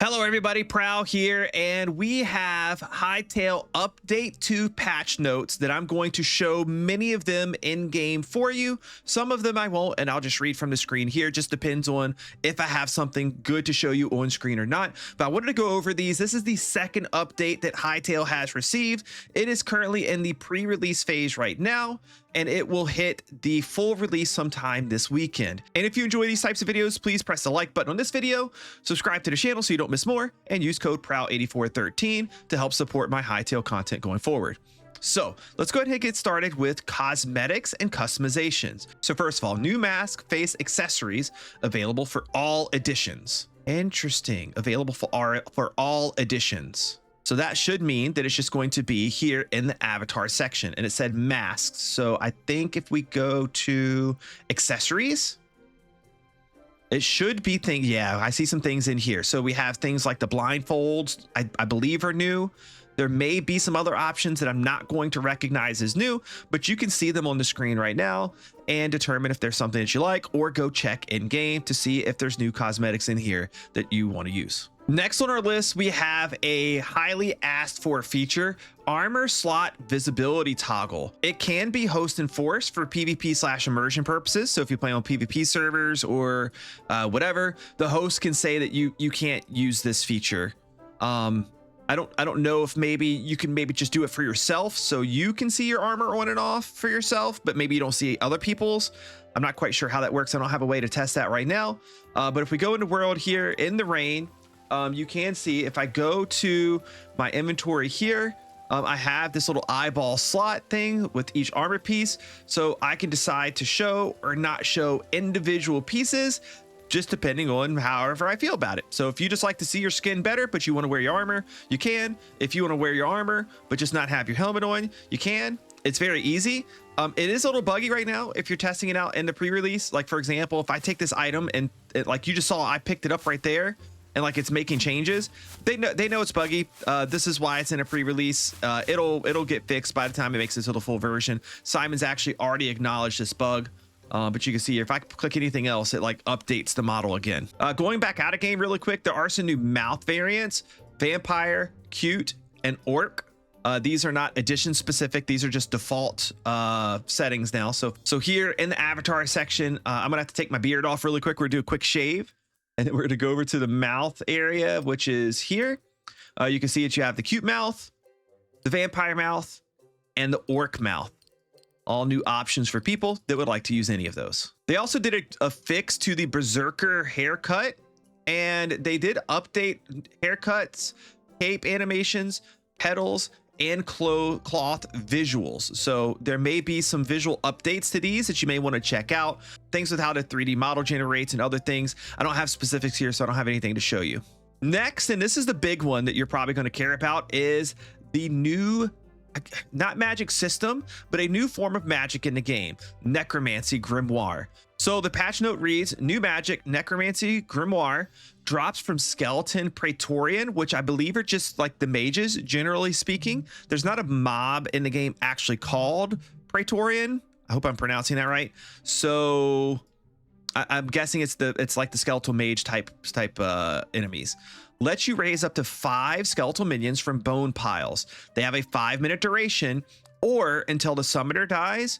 Hello everybody, Prow here, and we have Hytale update 2 patch notes that I'm going to show many of them in game for you. Some of them I won't, and I'll just read from the screen here. Just depends on if I have something good to show you on screen or not. But I wanted to go over these. This is the second update that Hytale has received. It is currently in the pre-release phase right now, and it will hit the full release sometime this weekend. And if you enjoy these types of videos, please press the like button on this video, subscribe to the channel so you don't miss more, and use code PROW8413 to help support my Hytale content going forward. So let's go ahead and get started with cosmetics and customizations. So first of all, new mask face accessories available for all editions. Interesting, available for all editions. So that should mean that it's just going to be here in the avatar section, and it said masks. So I think if we go to accessories, it should be things. Yeah, I see some things in here. So we have things like the blindfolds, I believe are new. There may be some other options that I'm not going to recognize as new, but you can see them on the screen right now and determine if there's something that you like, or go check in game to see if there's new cosmetics in here that you want to use. Next on our list, we have a highly asked for feature, armor slot visibility toggle. It can be host enforced for PvP/immersion purposes. So if you play on PvP servers or whatever, the host can say that you can't use this feature. I don't know if maybe you can just do it for yourself so you can see your armor on and off for yourself, but maybe you don't see other people's. I'm not quite sure how that works. I don't have a way to test that right now. But if we go into world here in the rain, you can see if I go to my inventory here, I have this little eyeball slot thing with each armor piece. So I can decide to show or not show individual pieces, just depending on however I feel about it. So if you just like to see your skin better, but you want to wear your armor, you can. If you want to wear your armor, but just not have your helmet on, you can. It's very easy. It is a little buggy right now if you're testing it out in the pre-release. Like for example, if I take this item and like you just saw, I picked it up right there, and like it's making changes. They know it's buggy. This is why it's in a pre-release. It'll get fixed by the time it makes it to the full version. Simon's actually already acknowledged this bug. But you can see here, if I click anything else, it like updates the model again. Going back out of game really quick, there are some new mouth variants: vampire, cute, and orc. These are not edition specific. These are just default settings now. So here in the avatar section, I'm gonna have to take my beard off really quick. We're gonna do a quick shave, and then we're gonna go over to the mouth area, which is here. You can see that you have the cute mouth, the vampire mouth, and the orc mouth. All new options for people that would like to use any of those. They also did a fix to the berserker haircut, and they did update haircuts, cape animations, pedals, and cloth visuals. So there may be some visual updates to these that you may want to check out. Things with how the 3D model generates and other things. I don't have specifics here, so I don't have anything to show you. Next, and this is the big one that you're probably going to care about, is the new, not magic system, but a new form of magic in the game, necromancy grimoire. So the patch note reads, new magic necromancy grimoire drops from skeleton praetorian, which I believe are just like the mages, generally speaking. There's not a mob in the game actually called praetorian. I hope I'm pronouncing that right. So I'm guessing it's like the skeletal mage type enemies. Lets you raise up to 5 skeletal minions from bone piles. They have a 5-minute duration, or until the summoner dies.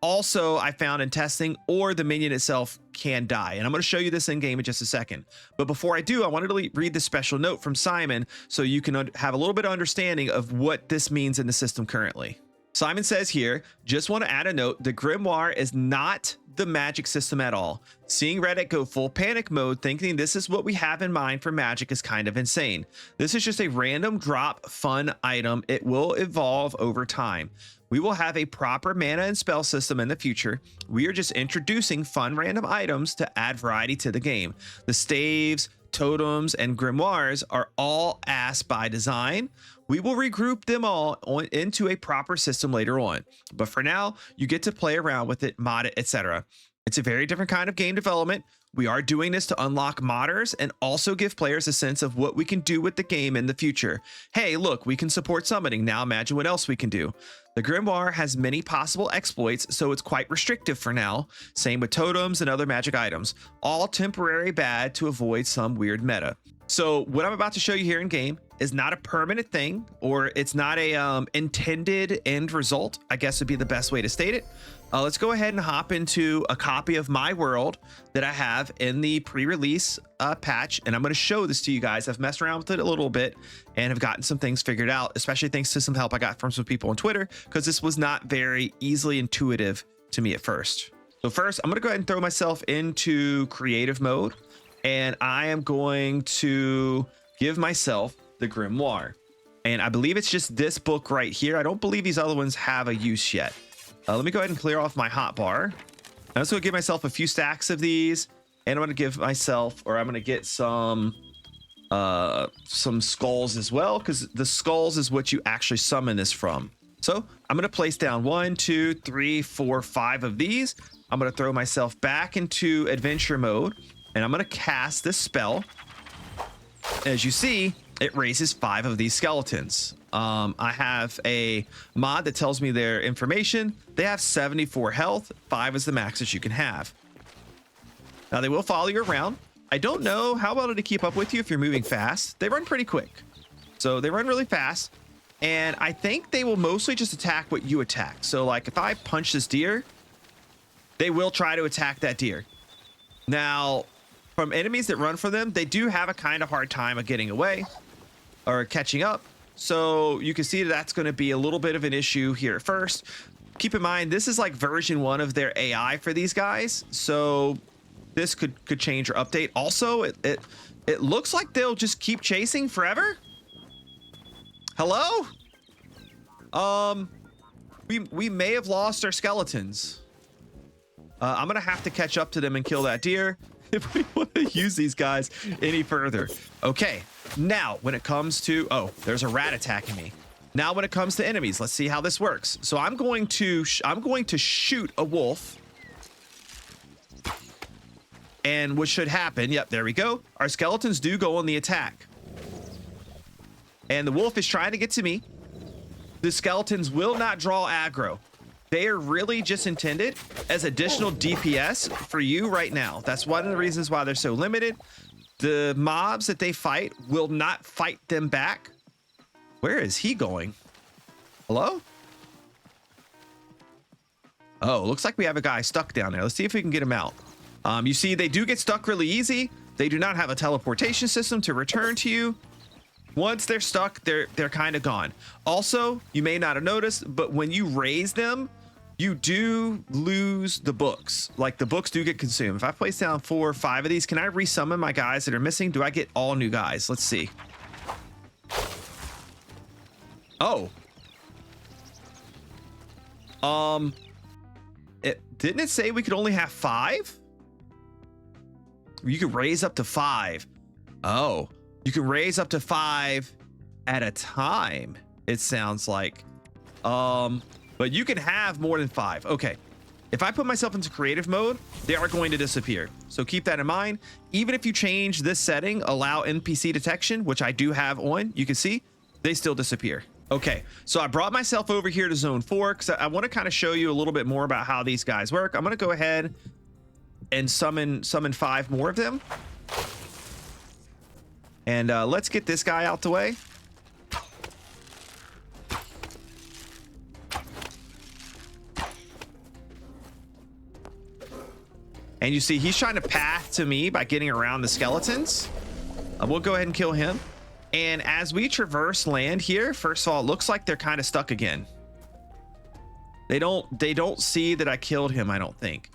Also, I found in testing, or the minion itself can die. And I'm going to show you this in game in just a second. But before I do, I wanted to read the special note from Simon so you can have a little bit of understanding of what this means in the system currently. Simon says here, just want to add a note, the grimoire is not the magic system at all. Seeing Reddit go full panic mode thinking this is what we have in mind for magic is kind of insane. This is just a random drop fun item. It will evolve over time. We will have a proper mana and spell system in the future. We are just introducing fun random items to add variety to the game. The staves, totems, and grimoires are all asked by design. We will regroup them all into a proper system later on. But for now, you get to play around with it, mod it, etc. It's a very different kind of game development. We are doing this to unlock modders and also give players a sense of what we can do with the game in the future. Hey, look, we can support summoning. Now imagine what else we can do. The grimoire has many possible exploits, so it's quite restrictive for now. Same with totems and other magic items. All temporary bad to avoid some weird meta. So what I'm about to show you here in game is not a permanent thing, or it's not a intended end result, I guess would be the best way to state it. Let's go ahead and hop into a copy of my world that I have in the pre-release patch, and I'm going to show this to you guys. I've messed around with it a little bit and have gotten some things figured out, especially thanks to some help I got from some people on Twitter, because this was not very easily intuitive to me at first. So first, I'm going to go ahead and throw myself into creative mode, and I am going to give myself the grimoire. And I believe it's just this book right here. I don't believe these other ones have a use yet. Let me go ahead and clear off my hotbar. I'm just going to give myself a few stacks of these, and I'm going to give myself, or I'm going to get some skulls as well, because the skulls is what you actually summon this from. So I'm going to place down 1, 2, 3, 4, 5 of these. I'm going to throw myself back into adventure mode, and I'm going to cast this spell. As you see, it raises 5 of these skeletons. I have a mod that tells me their information. They have 74 health. 5 is the max that you can have. Now they will follow you around. I don't know how well to keep up with you if you're moving fast. They run pretty quick. So they run really fast. And I think they will mostly just attack what you attack. So like if I punch this deer, they will try to attack that deer. Now, from enemies that run from them, they do have a kind of hard time of getting away or catching up. So you can see that's going to be a little bit of an issue here at first. Keep in mind, this is like version 1 of their AI for these guys. So this could change or update. Also, it looks like they'll just keep chasing forever. Hello? We may have lost our skeletons. I'm going to have to catch up to them and kill that deer if we want to use these guys any further. Okay. Now, when it comes to, oh, there's a rat attacking me. Now, when it comes to enemies, let's see how this works. So I'm going to shoot a wolf. And what should happen? Yep, there we go. Our skeletons do go on the attack. And the wolf is trying to get to me. The skeletons will not draw aggro. They are really just intended as additional DPS for you right now. That's one of the reasons why they're so limited. The mobs that they fight will not fight them back. Where is he going? Hello? Oh, looks like we have a guy stuck down there. Let's see if we can get him out. You see, they do get stuck really easy. They do not have a teleportation system to return to you. Once they're stuck, they're kind of gone. Also, you may not have noticed, but when you raise them, you do lose the books. Like the books do get consumed. If I place down 4 or 5 of these, can I resummon my guys that are missing? Do I get all new guys? Let's see. Oh. Didn't it say we could only have 5? You could raise up to 5. Oh, you can raise up to 5 at a time, it sounds like. But you can have more than 5. Okay. If I put myself into creative mode, they are going to disappear. So keep that in mind. Even if you change this setting, allow NPC detection, which I do have on, you can see they still disappear. Okay, so I brought myself over here to zone 4 because I want to kind of show you a little bit more about how these guys work. I'm going to go ahead and summon 5 more of them. And let's get this guy out the way. And you see, he's trying to path to me by getting around the skeletons. We'll go ahead and kill him. And as we traverse land here, first of all, it looks like they're kind of stuck again. They don't see that I killed him, I don't think.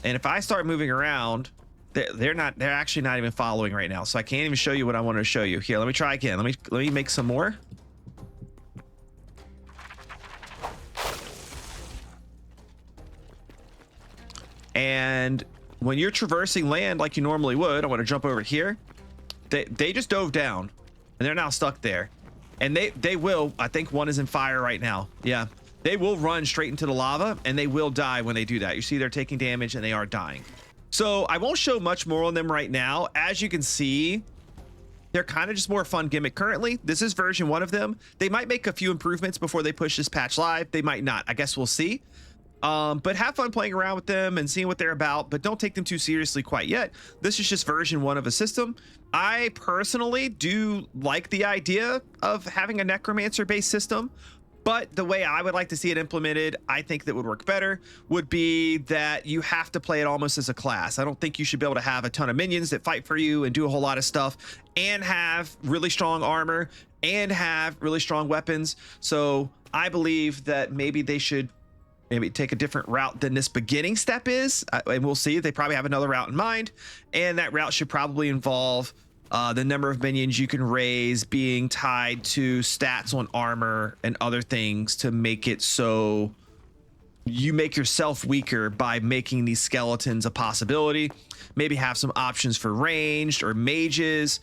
And if I start moving around, they're actually not even following right now. So I can't even show you what I wanted to show you. Here, let me try again. Let me make some more. And when you're traversing land like you normally would, I want to jump over here. They just dove down and they're now stuck there. And they will, I think one is in fire right now. Yeah, they will run straight into the lava and they will die when they do that. You see they're taking damage and they are dying. So I won't show much more on them right now. As you can see, they're kind of just more fun gimmick currently. This is version 1 of them. They might make a few improvements before they push this patch live. They might not. I guess we'll see. But have fun playing around with them and seeing what they're about, but don't take them too seriously quite yet. This is just version 1 of a system. I personally do like the idea of having a necromancer based system, but the way I would like to see it implemented, I think that would work better, would be that you have to play it almost as a class. I don't think you should be able to have a ton of minions that fight for you and do a whole lot of stuff and have really strong armor and have really strong weapons. So I believe that maybe they should maybe take a different route than this beginning step is. And we'll see. They probably have another route in mind. And that route should probably involve the number of minions you can raise being tied to stats on armor and other things to make it so you make yourself weaker by making these skeletons a possibility. Maybe have some options for ranged or mages.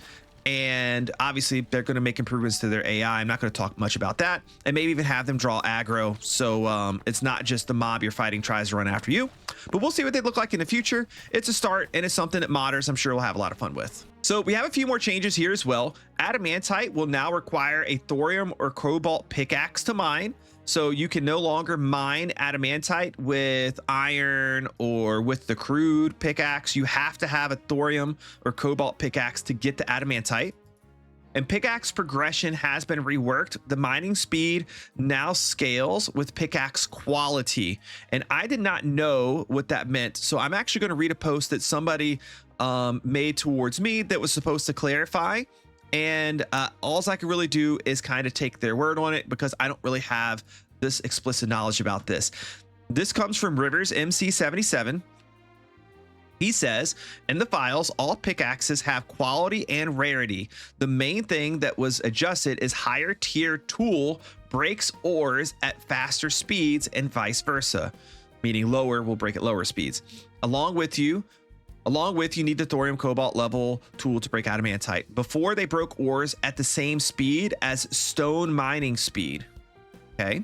And obviously they're going to make improvements to their AI. I'm not going to talk much about that. And maybe even have them draw aggro. So it's not just the mob you're fighting tries to run after you, but we'll see what they look like in the future. It's a start and it's something that modders I'm sure we'll have a lot of fun with. So we have a few more changes here as well. Adamantite will now require a thorium or cobalt pickaxe to mine. So you can no longer mine adamantite with iron or with the crude pickaxe. You have to have a thorium or cobalt pickaxe to get the adamantite. And pickaxe progression has been reworked. The mining speed now scales with pickaxe quality. And I did not know what that meant. So I'm actually going to read a post that somebody made towards me that was supposed to clarify. And all I can really do is kind of take their word on it because I don't really have this explicit knowledge about this. This comes from Rivers MC77. He says, in the files, all pickaxes have quality and rarity. The main thing that was adjusted is higher tier tool breaks ores at faster speeds and vice versa, meaning lower will break at lower speeds. Along with you need the thorium cobalt level tool to break adamantite. Before they broke ores at the same speed as stone mining speed. Okay.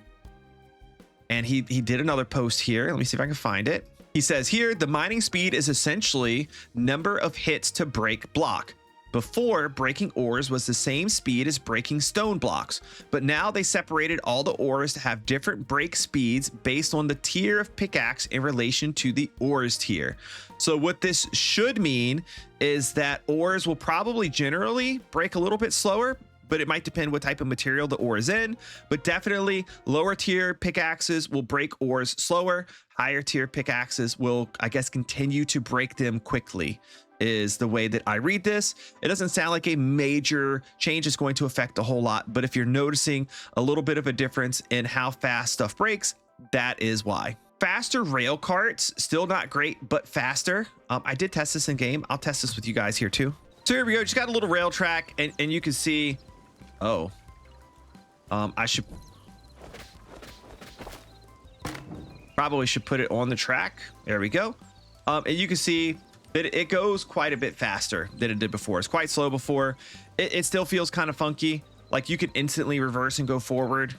And he did another post here. Let me see if I can find it. He says here, the mining speed is essentially number of hits to break block. Before, breaking ores was the same speed as breaking stone blocks, but now they separated all the ores to have different break speeds based on the tier of pickaxe in relation to the ores tier. So what this should mean is that ores will probably generally break a little bit slower, but it might depend what type of material the ore is in. But definitely lower tier pickaxes will break ores slower. Higher tier pickaxes will, I guess, continue to break them quickly, is the way that I read this. It doesn't sound like a major change is going to affect a whole lot, but if you're noticing a little bit of a difference in how fast stuff breaks, that is why. Faster rail carts, still not great, but faster. I did test this in game. I'll test this with you guys here too. So here we go. Just got a little rail track and you can see, oh, I should probably put it on the track. There we go. And you can see that it goes quite a bit faster than it did before. It's quite slow before. It still feels kind of funky. Like you can instantly reverse and go forward.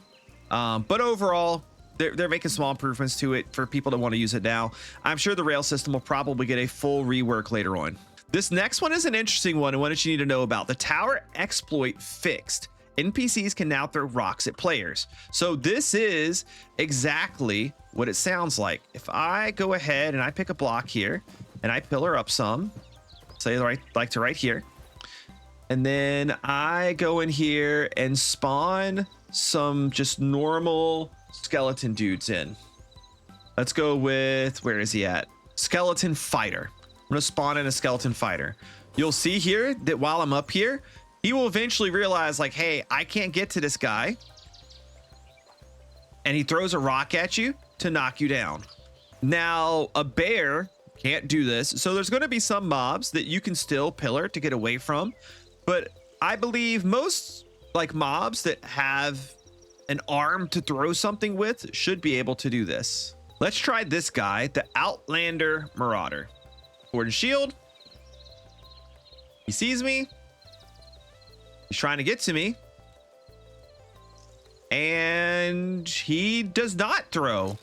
But overall, they're making small improvements to it for people that want to use it now. I'm sure the rail system will probably get a full rework later on. This next one is an interesting one and one that you need to know about. The tower exploit fixed. NPCs can now throw rocks at players. So this is exactly what it sounds like. If I go ahead and I pick a block here and I pillar up some, say like to right here, and then I go in here and spawn some just normal skeleton dudes in. Let's go with, where is he at? Skeleton fighter. I'm gonna spawn in a skeleton fighter. You'll see here that while I'm up here, he will eventually realize like, hey, I can't get to this guy. And he throws a rock at you to knock you down. Now, a bear can't do this. So there's going to be some mobs that you can still pillar to get away from. But I believe most like mobs that have an arm to throw something with should be able to do this. Let's try this guy, the Outlander Marauder. Sword and shield. He sees me. He's trying to get to me. And he does not throw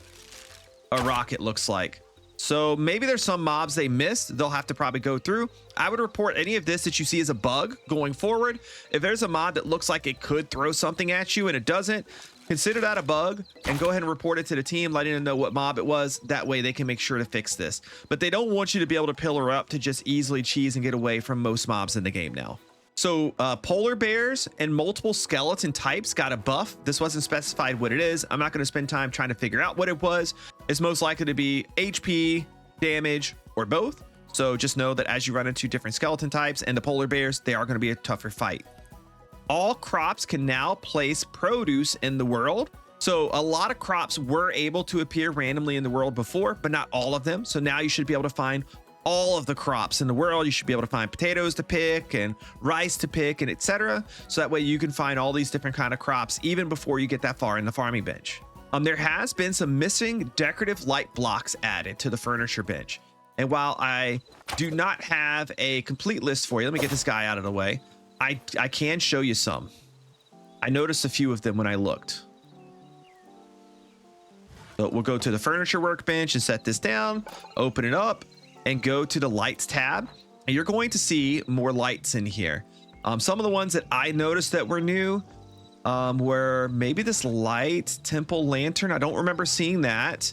a rock, it looks like. So maybe there's some mobs they missed. They'll have to probably go through. I would report any of this that you see as a bug going forward. If there's a mod that looks like it could throw something at you and it doesn't, consider that a bug and go ahead and report it to the team, letting them know what mob it was. That way they can make sure to fix this. But they don't want you to be able to pillar up to just easily cheese and get away from most mobs in the game now. So polar bears and multiple skeleton types got a buff. This wasn't specified what it is. I'm not going to spend time trying to figure out what it was. It's most likely to be HP, damage, or both. So just know that as you run into different skeleton types and the polar bears, they are going to be a tougher fight. All crops can now place produce in the world. So a lot of crops were able to appear randomly in the world before, but not all of them. So now you should be able to find all of the crops in the world. You should be able to find potatoes to pick and rice to pick and etc. So that way you can find all these different kind of crops even before you get that far in the farming bench. There has been some missing decorative light blocks added to the furniture bench. And while I do not have a complete list for you, let me get this guy out of the way. I can show you some. I noticed a few of them when I looked. So we'll go to the furniture workbench and set this down, open it up, and go to the lights tab. And you're going to see more lights in here. Some of the ones that I noticed that were new were maybe this light temple lantern. I don't remember seeing that.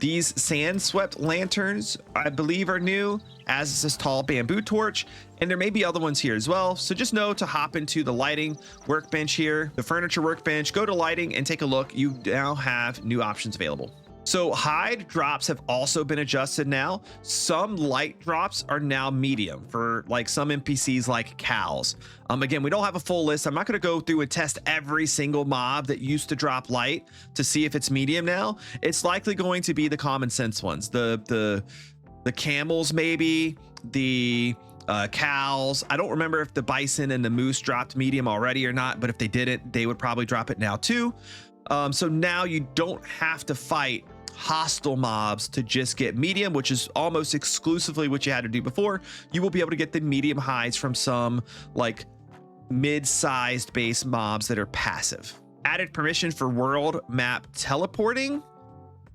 These sand swept lanterns, I believe, are new, as is this tall bamboo torch, and there may be other ones here as well. So just know to hop into the lighting workbench here, the furniture workbench, go to lighting and take a look. You now have new options available. So hide drops have also been adjusted now. Some light drops are now medium for like some NPCs like cows. Again, we don't have a full list. I'm not going to go through and test every single mob that used to drop light to see if it's medium now. It's likely going to be the common sense ones. The camels, maybe the cows. I don't remember if the bison and the moose dropped medium already or not, but if they didn't, they would probably drop it now too. So now you don't have to fight hostile mobs to just get medium, which is almost exclusively what you had to do before. You will be able to get the medium hides from some like mid-sized base mobs that are passive. Added permission for world map teleporting.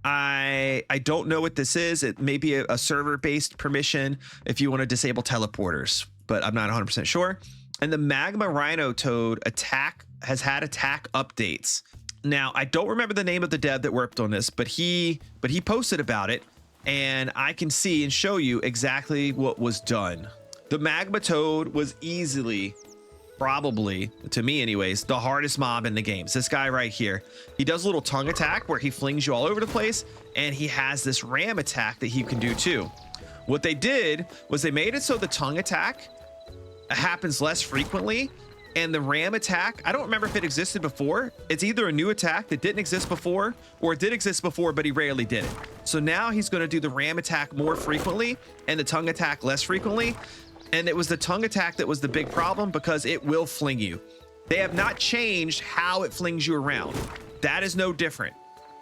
I don't know what this is. It may be a server-based permission if you want to disable teleporters, but I'm not 100% sure. And the magma rhino toad attack has had attack updates. Now, I don't remember the name of the dev that worked on this, but he posted about it, and I can see and show you exactly what was done. The magma toad was easily, probably, to me anyways, the hardest mob in the game. It's this guy right here. He does a little tongue attack where he flings you all over the place, and he has this ram attack that he can do too. What they did was they made it so the tongue attack happens less frequently, and the ram attack, I don't remember if it existed before. It's either a new attack that didn't exist before, or it did exist before, but he rarely did it. So now he's going to do the ram attack more frequently and the tongue attack less frequently. And it was the tongue attack that was the big problem because it will fling you. They have not changed how it flings you around. That is no different.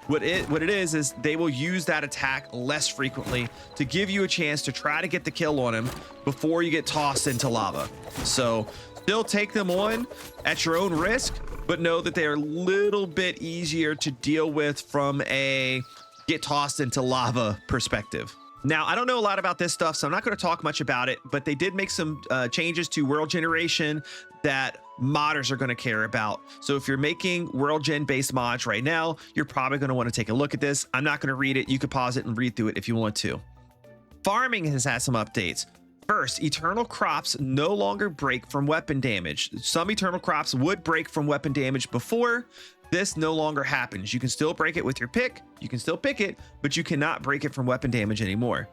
What it is they will use that attack less frequently to give you a chance to try to get the kill on him before you get tossed into lava. So still take them on at your own risk, but know that they are a little bit easier to deal with from a get tossed into lava perspective. Now, I don't know a lot about this stuff, so I'm not going to talk much about it, but they did make some changes to world generation that modders are going to care about. So if you're making world gen based mods right now, you're probably going to want to take a look at this. I'm not going to read it. You could pause it and read through it if you want to. Farming has had some updates. First, eternal crops no longer break from weapon damage. Some eternal crops would break from weapon damage before. This no longer happens. You can still break it with your pick. You can still pick it, but you cannot break it from weapon damage anymore.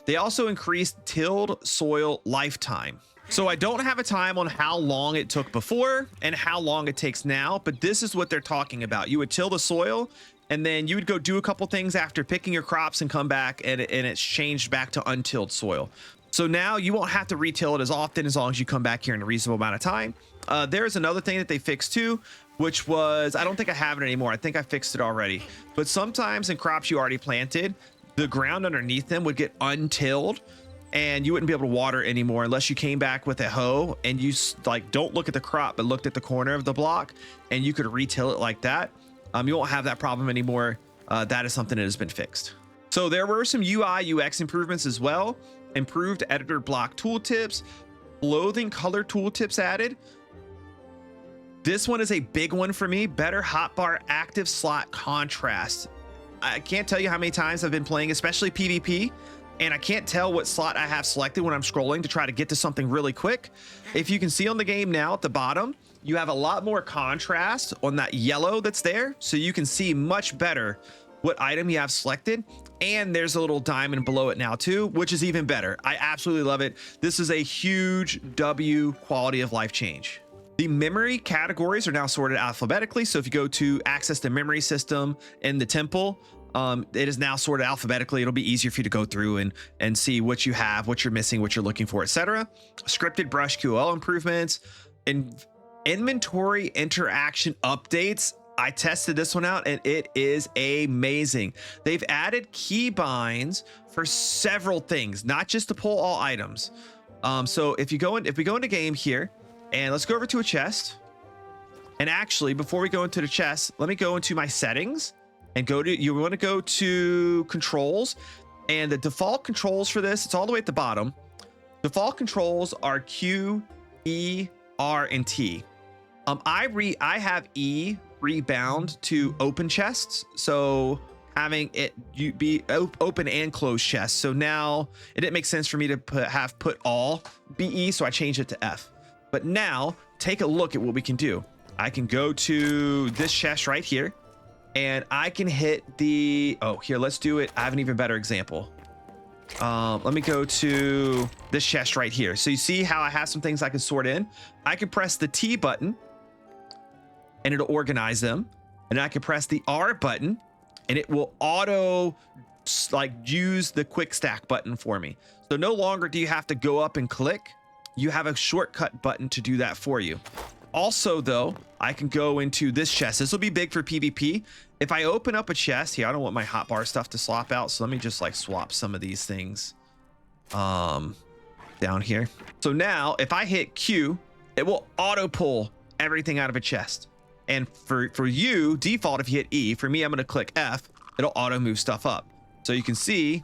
They also increased tilled soil lifetime. So I don't have a time on how long it took before and how long it takes now, but this is what they're talking about. You would till the soil, and then you would go do a couple things after picking your crops and come back, and it's changed back to untilled soil. So now you won't have to retill it as often as long as you come back here in a reasonable amount of time. There's another thing that they fixed too, which was, I don't think I have it anymore. I think I fixed it already. But sometimes in crops you already planted, the ground underneath them would get untilled and you wouldn't be able to water it anymore unless you came back with a hoe and you like don't look at the crop, but looked at the corner of the block and you could retill it like that. You won't have that problem anymore. That is something that has been fixed. So there were some UI UX improvements as well. Improved editor block tooltips, clothing color tooltips added. This one is a big one for me. Better hotbar active slot contrast. I can't tell you how many times I've been playing, especially PvP, and I can't tell what slot I have selected when I'm scrolling to try to get to something really quick. If you can see on the game now at the bottom, you have a lot more contrast on that yellow that's there, so you can see much better what item you have selected. And there's a little diamond below it now too, which is even better. I absolutely love it. This is a huge W quality of life change. The memory categories are now sorted alphabetically. So if you go to access the memory system in the temple, it is now sorted alphabetically. It'll be easier for you to go through and see what you have, what you're missing, what you're looking for, etc. Scripted brush QL improvements and inventory interaction updates. I tested this one out and it is amazing. They've added key binds for several things, not just to pull all items. So if we go into game here, and let's go over to a chest. And actually, before we go into the chest, let me go into my settings and you want to go to controls, and the default controls for this, it's all the way at the bottom. Default controls are Q, E, R, and T. I have E rebound to open chests. So having it be open and closed chests. So now it didn't make sense for me to put all BE, so I changed it to F. But now take a look at what we can do. I can go to this chest right here and I can hit here, let's do it. I have an even better example. Let me go to this chest right here. So you see how I have some things I can sort in. I can press the T button and it'll organize them. And I can press the R button and it will auto use the quick stack button for me. So no longer do you have to go up and click. You have a shortcut button to do that for you. Also though, I can go into this chest. This will be big for PvP. If I open up a chest here, I don't want my hotbar stuff to slop out. So let me just swap some of these things down here. So now if I hit Q, it will auto pull everything out of a chest. And for you, default, if you hit E, for me, I'm going to click F, it'll auto move stuff up. So you can see,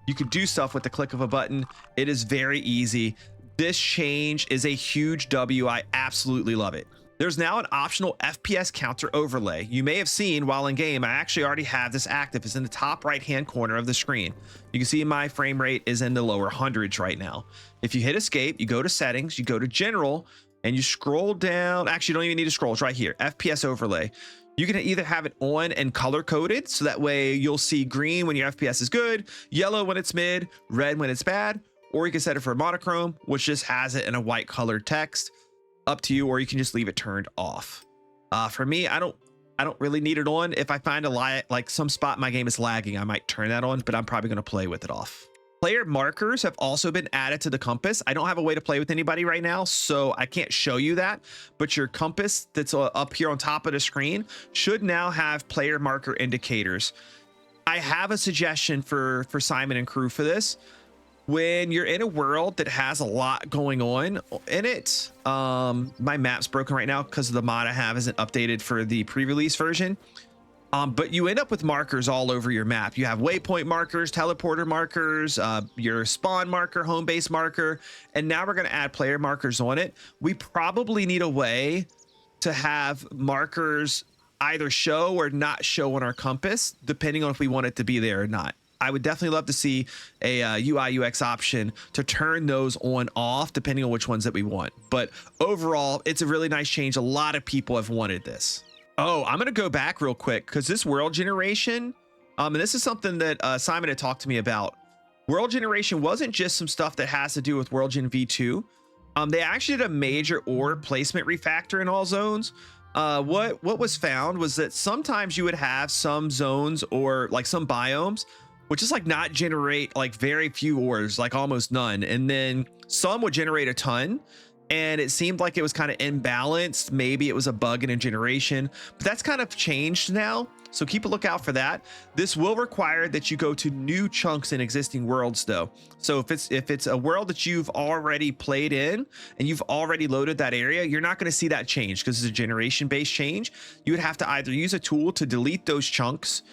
you can do stuff with the click of a button. It is very easy. This change is a huge W. I absolutely love it. There's now an optional FPS counter overlay. You may have seen while in game, I actually already have this active. It's in the top right-hand corner of the screen. You can see my frame rate is in the lower hundreds right now. If you hit escape, you go to settings, you go to general, and you scroll down. Actually, you don't even need to scroll. It's right here, FPS overlay. You can either have it on and color coded, so that way you'll see green when your FPS is good, yellow when it's mid, red when it's bad, or you can set it for monochrome, which just has it in a white colored text. Up to you, or you can just leave it turned off. For me, I don't really need it on. If I find some spot my game is lagging, I might turn that on, but I'm probably going to play with it off. Player markers have also been added to the compass. I don't have a way to play with anybody right now, so I can't show you that, but your compass that's up here on top of the screen should now have player marker indicators. I have a suggestion for Simon and crew for this. When you're in a world that has a lot going on in it, my map's broken right now because the mod I have isn't updated for the pre-release version. But you end up with markers all over your map. You have waypoint markers, teleporter markers, your spawn marker, home base marker, and now we're going to add player markers on it. We probably need a way to have markers either show or not show on our compass, depending on if we want it to be there or not. I would definitely love to see a UI UX option to turn those on off depending on which ones that we want. But overall, it's a really nice change. A lot of people have wanted this. Oh, I'm going to go back real quick because this world generation, and this is something that Simon had talked to me about. World generation wasn't just some stuff that has to do with World Gen V2. They actually did a major orb placement refactor in all zones. What was found was that sometimes you would have some zones or some biomes which is not generate very few ores, almost none. And then some would generate a ton. And it seemed like it was kind of imbalanced. Maybe it was a bug in a generation, but that's kind of changed now. So keep a lookout for that. This will require that you go to new chunks in existing worlds though. So if it's a world that you've already played in and you've already loaded that area, you're not going to see that change because it's a generation based change. You would have to either use a tool to delete those chunks,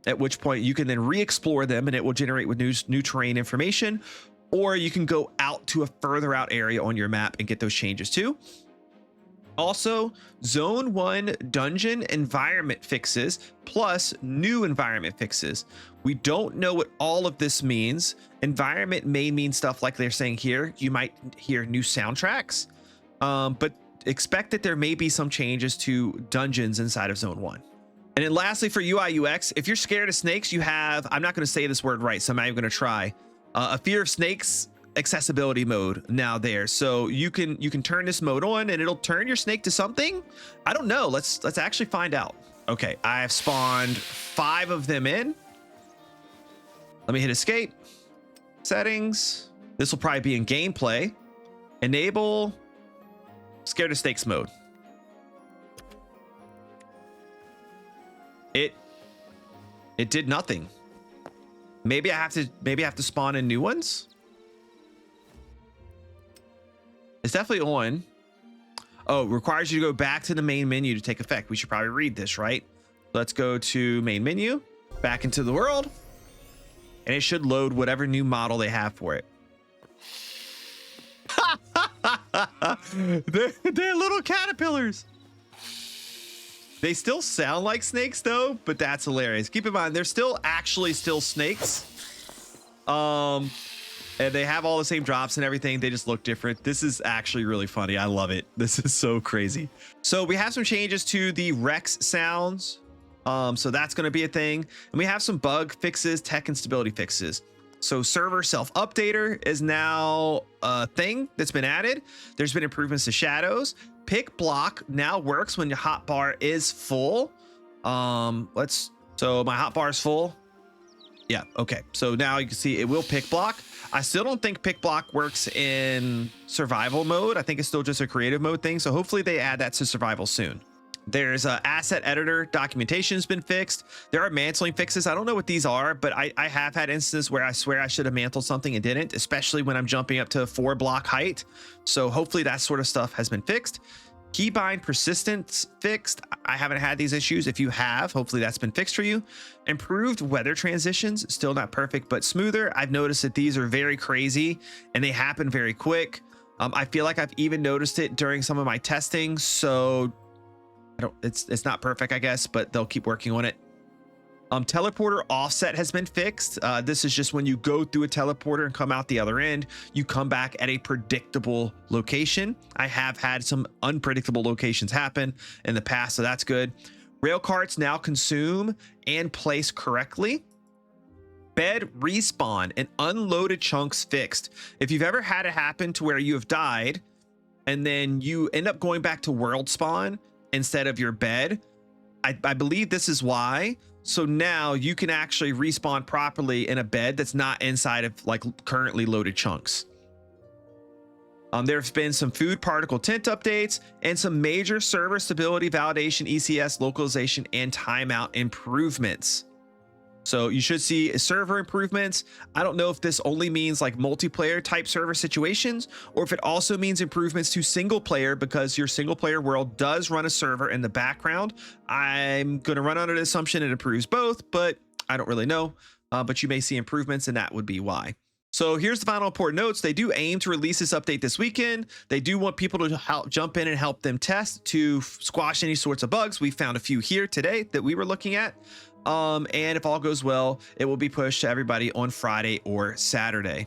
at which point you can then re-explore them and it will generate with new terrain information, or you can go out to a further out area on your map and get those changes too. Also, Zone 1 dungeon environment fixes plus new environment fixes. We don't know what all of this means. Environment may mean stuff like they're saying here. You might hear new soundtracks, but expect that there may be some changes to dungeons inside of Zone 1. And then lastly, for UI UX, if you're scared of snakes, you have, I'm not going to say this word right, so I'm not even going to try, a fear of snakes accessibility mode now there. So you can turn this mode on and it'll turn your snake to something. I don't know. Let's actually find out. Okay, I have spawned 5 of them in. Let me hit escape. Settings. This will probably be in gameplay. Enable scared of snakes mode. It did nothing. Maybe I have to spawn in new ones. It's definitely on. Oh, requires you to go back to the main menu to take effect. We should probably read this, right? Let's go to main menu, back into the world, and it should load whatever new model they have for it. They're little caterpillars. They still sound like snakes though, but that's hilarious. Keep in mind, they're still snakes. And they have all the same drops and everything. They just look different. This is actually really funny. I love it. This is so crazy. So we have some changes to the Rex sounds. So that's going to be a thing. And we have some bug fixes, tech and stability fixes. So server self-updater is now a thing that's been added. There's been improvements to shadows. Pick block now works when your hotbar is full. So my hotbar is full. Yeah, okay. So now you can see it will pick block. I still don't think pick block works in survival mode. I think it's still just a creative mode thing. So hopefully they add that to survival soon. There's a asset editor documentation has been fixed. There are mantling fixes. I don't know what these are, but I have had instances where I swear I should have mantled something and didn't, especially when I'm jumping up to 4 block height. So hopefully that sort of stuff has been fixed. Keybind persistence fixed. I haven't had these issues. If you have, hopefully that's been fixed for you. Improved weather transitions, still not perfect, but smoother. I've noticed that these are very crazy and they happen very quick. I feel like I've even noticed it during some of my testing. So it's not perfect, I guess, but they'll keep working on it. Teleporter offset has been fixed. This is just when you go through a teleporter and come out the other end, you come back at a predictable location. I have had some unpredictable locations happen in the past, so that's good. Rail carts now consume and place correctly. Bed respawn and unloaded chunks fixed. If you've ever had it happen to where you have died and then you end up going back to world spawn instead of your bed, I believe this is why. So now you can actually respawn properly in a bed that's not inside of like currently loaded chunks. There's been some food particle tint updates and some major server stability validation, ECS localization, and timeout improvements. So you should see server improvements. I don't know if this only means like multiplayer type server situations or if it also means improvements to single player, because your single player world does run a server in the background. I'm going to run under the assumption it improves both, but I don't really know. But you may see improvements and that would be why. So here's the final important notes. They do aim to release this update this weekend. They do want people to jump in and help them test to squash any sorts of bugs. We found a few here today that we were looking at. And if all goes well, it will be pushed to everybody on Friday or Saturday.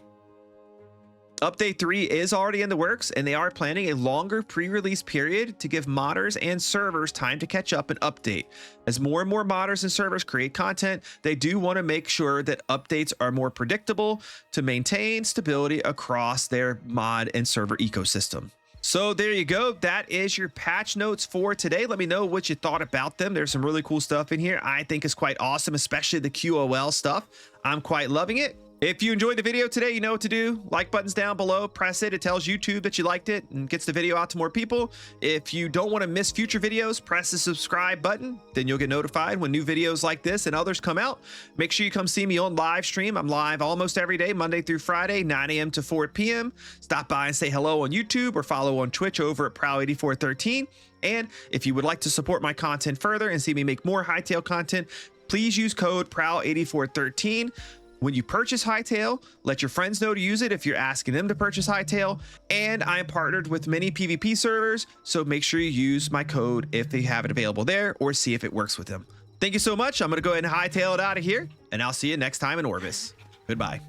Update 3 is already in the works, and they are planning a longer pre-release period to give modders and servers time to catch up and update. As more and more modders and servers create content, they do want to make sure that updates are more predictable to maintain stability across their mod and server ecosystem. So there you go. That is your patch notes for today. Let me know what you thought about them. There's some really cool stuff in here. I think it's quite awesome, especially the QOL stuff. I'm quite loving it. If you enjoyed the video today, you know what to do. Like button's down below, press it. It tells YouTube that you liked it and gets the video out to more people. If you don't want to miss future videos, press the subscribe button. Then you'll get notified when new videos like this and others come out. Make sure you come see me on live stream. I'm live almost every day, Monday through Friday, 9 a.m. to 4 p.m. Stop by and say hello on YouTube or follow on Twitch over at Prowl8413. And if you would like to support my content further and see me make more Hytale content, please use code Prowl8413. When you purchase Hytale, let your friends know to use it if you're asking them to purchase Hytale. And I am partnered with many PvP servers, so make sure you use my code if they have it available there, or see if it works with them. Thank you so much. I'm going to go ahead and Hytale it out of here, and I'll see you next time in Orbis. Goodbye.